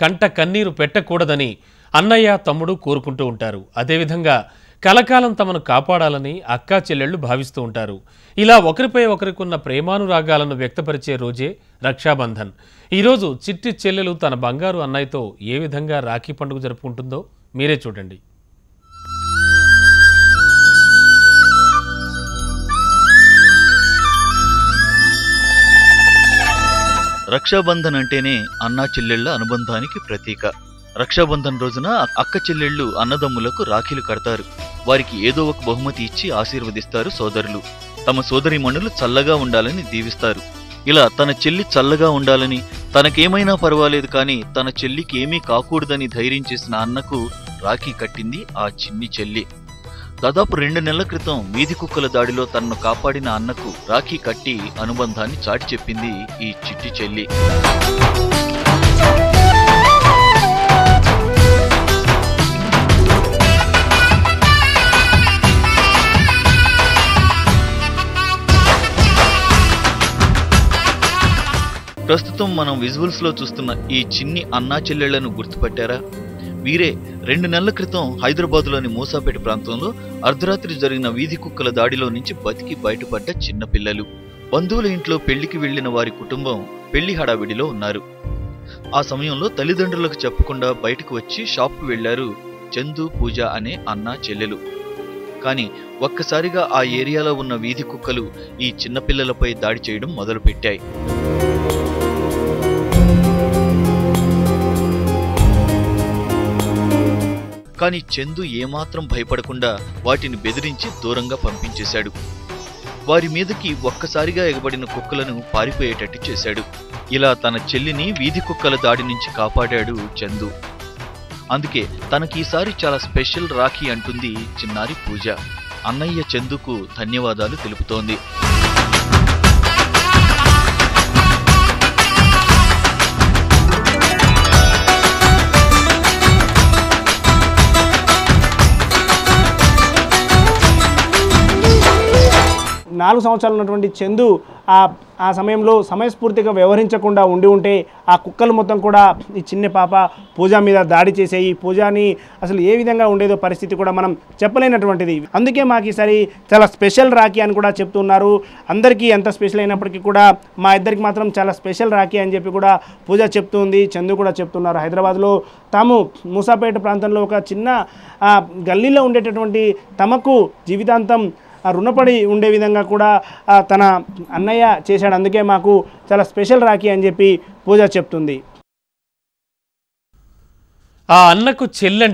కంట కన్నీరు పెట్టకూడదని అన్నయ్య తమ్ముడు కోరుకుంటూ ఉంటారు. అదేవిధంగా కలకాలం తమను కాపాడాలని అక్కా చెల్లెళ్లు భావిస్తూ ఉంటారు. ఇలా ఒకరిపై ఒకరికున్న ప్రేమానురాగాలను వ్యక్తపరిచే రోజే రక్షాబంధన్. ఈరోజు చిట్టి చెల్లెలు తన బంగారు అన్నయ్యతో ఏ విధంగా రాఖీ పండుగ జరుపుకుంటుందో మీరే చూడండి. రక్షాబంధన్ అంటేనే అన్నా చెల్లెళ్ల అనుబంధానికి ప్రతీక. రక్షాబంధన్ రోజున అక్క చెల్లెళ్లు అన్నదమ్ములకు రాఖీలు కడతారు. వారికి ఏదో ఒక బహుమతి ఇచ్చి ఆశీర్వదిస్తారు సోదరులు. తమ సోదరీమణులు చల్లగా ఉండాలని దీవిస్తారు. ఇలా తన చెల్లి చల్లగా ఉండాలని, తనకేమైనా పర్వాలేదు కానీ తన చెల్లికి ఏమీ కాకూడదని ధైర్యం చేసిన అన్నకు రాఖీ కట్టింది ఆ చిన్ని చెల్లి. దాదాపు 2 నెలల క్రితం వీధి కుక్కల దాడిలో తనను కాపాడిన అన్నకు రాఖీ కట్టి అనుబంధాన్ని చాటి చెప్పింది ఈ చిట్టి చెల్లి. ప్రస్తుతం మనం విజువల్స్ లో చూస్తున్న ఈ చిన్ని అన్నా చెల్లెళ్లను గుర్తుపట్టారా? వీరే 2 నెలల క్రితం హైదరాబాద్లోని మూసాపేట ప్రాంతంలో అర్ధరాత్రి జరిగిన వీధి కుక్కల దాడిలో నుంచి బతికి బయటపడ్డ చిన్నపిల్లలు. బంధువుల ఇంట్లో పెళ్లికి వెళ్లిన వారి కుటుంబం పెళ్లి హడావిడిలో ఉన్నారు. ఆ సమయంలో తల్లిదండ్రులకు చెప్పకుండా బయటకు వచ్చి షాప్కు వెళ్లారు చందు, పూజ అనే అన్నా చెల్లెలు. కానీ ఒక్కసారిగా ఆ ఏరియాలో ఉన్న వీధి కుక్కలు ఈ చిన్నపిల్లలపై దాడి చేయడం మొదలుపెట్టాయి. కానీ చందు ఏమాత్రం భయపడకుండా వాటిని బెదిరించి దూరంగా పంపించేశాడు. వారి మీదకి ఒక్కసారిగా ఎగబడిన కుక్కలను పారిపోయేటట్టు చేశాడు. ఇలా తన చెల్లిని వీధి కుక్కల దాడి నుంచి కాపాడాడు చందు. అందుకే తనకీసారి చాలా స్పెషల్ రాఖీ అంటుంది చిన్నారి పూజ. అన్నయ్య చందుకు ధన్యవాదాలు తెలుపుతోంది. నాలుగు సంవత్సరాలు ఉన్నటువంటి చందు ఆ సమయంలో సమయస్ఫూర్తిగా వ్యవహరించకుండా ఉంటే ఆ కుక్కలు మొత్తం కూడా ఈ చిన్న పాప పూజ మీద దాడి చేసేయి. పూజని అసలు ఏ విధంగా ఉండేదో పరిస్థితి కూడా మనం చెప్పలేనటువంటిది. అందుకే మాకు ఈసారి చాలా స్పెషల్ రాఖీ అని కూడా చెప్తున్నారు. అందరికీ ఎంత స్పెషల్ అయినప్పటికీ కూడా మా ఇద్దరికి మాత్రం చాలా స్పెషల్ రాఖీ అని చెప్పి కూడా పూజ చెప్తుంది, చందు కూడా చెప్తున్నారు. హైదరాబాద్లో తాము మూసాపేట ప్రాంతంలో ఒక చిన్న గల్లీలో ఉండేటటువంటి తమకు జీవితాంతం రుణపడి ఉండే విధంగా కూడా తన అన్నయ్య చేశాడు. అందుకే మాకు చాలా స్పెషల్ రాఖీ అని చెప్పి పూజ చెప్తుంది. ఆ అన్నకు చెల్లంటే